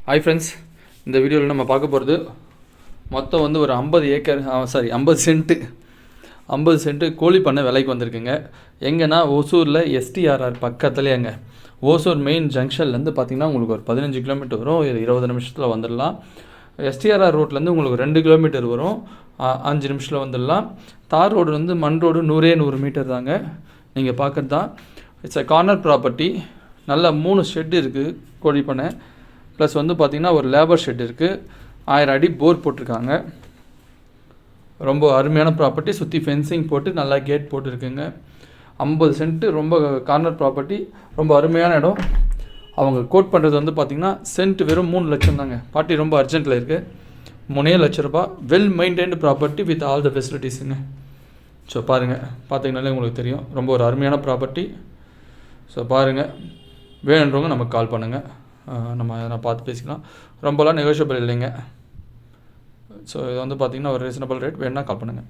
Hi friends, இந்த வீடியோவில் நம்ம பார்க்க போகிறது மொத்தம் வந்து ஒரு 50 சென்ட்டு கோழி பண்ணை விலைக்கு வந்திருக்குங்க. எங்கன்னா ஓசூரில் எஸ்டிஆர்ஆர் பக்கத்துலேயேங்க. ஓசூர் மெயின் ஜங்ஷன்லேருந்து பார்த்திங்கன்னா உங்களுக்கு ஒரு 15 கிலோமீட்டர் வரும். 20 நிமிஷத்தில் வந்துடலாம். எஸ்டிஆர்ஆர் ரோட்லேருந்து உங்களுக்கு 2 கிலோமீட்டர் வரும், 5 நிமிஷத்தில் வந்துடலாம். தார் ரோடு வந்து மண் ரோடு 100 மீட்டர் தாங்க. நீங்கள் பார்க்குறது தான். It's a corner property. நல்ல 3 ஷெட்டு இருக்குது கோழி பண்ணை. ப்ளஸ் வந்து பார்த்திங்கன்னா ஒரு லேபர் ஷெட் இருக்குது. 1000 அடி போர் போட்டிருக்காங்க. ரொம்ப அருமையான ப்ராப்பர்ட்டி. சுற்றி ஃபென்சிங் போட்டு நல்லா கேட் போட்டுருக்குங்க. 50 சென்ட்டு ரொம்ப கார்னர் ப்ராப்பர்ட்டி. ரொம்ப அருமையான இடம். அவங்க கோட் பண்ணுறது வந்து பார்த்திங்கன்னா சென்ட் வெறும் 3 லட்சம் தாங்க. பார்ட்டி ரொம்ப அர்ஜென்ட்டில் இருக்குது. 3 லட்ச ரூபா. Well maintained property with all the ஃபெசிலிட்டிஸுங்க. ஸோ பாருங்கள், பார்த்தீங்கனாலே உங்களுக்கு தெரியும். ரொம்ப ஒரு அருமையான ப்ராப்பர்ட்டி. ஸோ பாருங்கள், வேணுன்றவங்க நமக்கு கால் பண்ணுங்கள். நம்ம எதனா பார்த்து பேசிக்கலாம். ரொம்பலாம் நெகோஷியபிள் இல்லைங்க. ஸோ இது வந்து பார்த்திங்கன்னா ஒரு ரீசனபிள் ரேட். வேணுன்னா கால் பண்ணுங்கள்.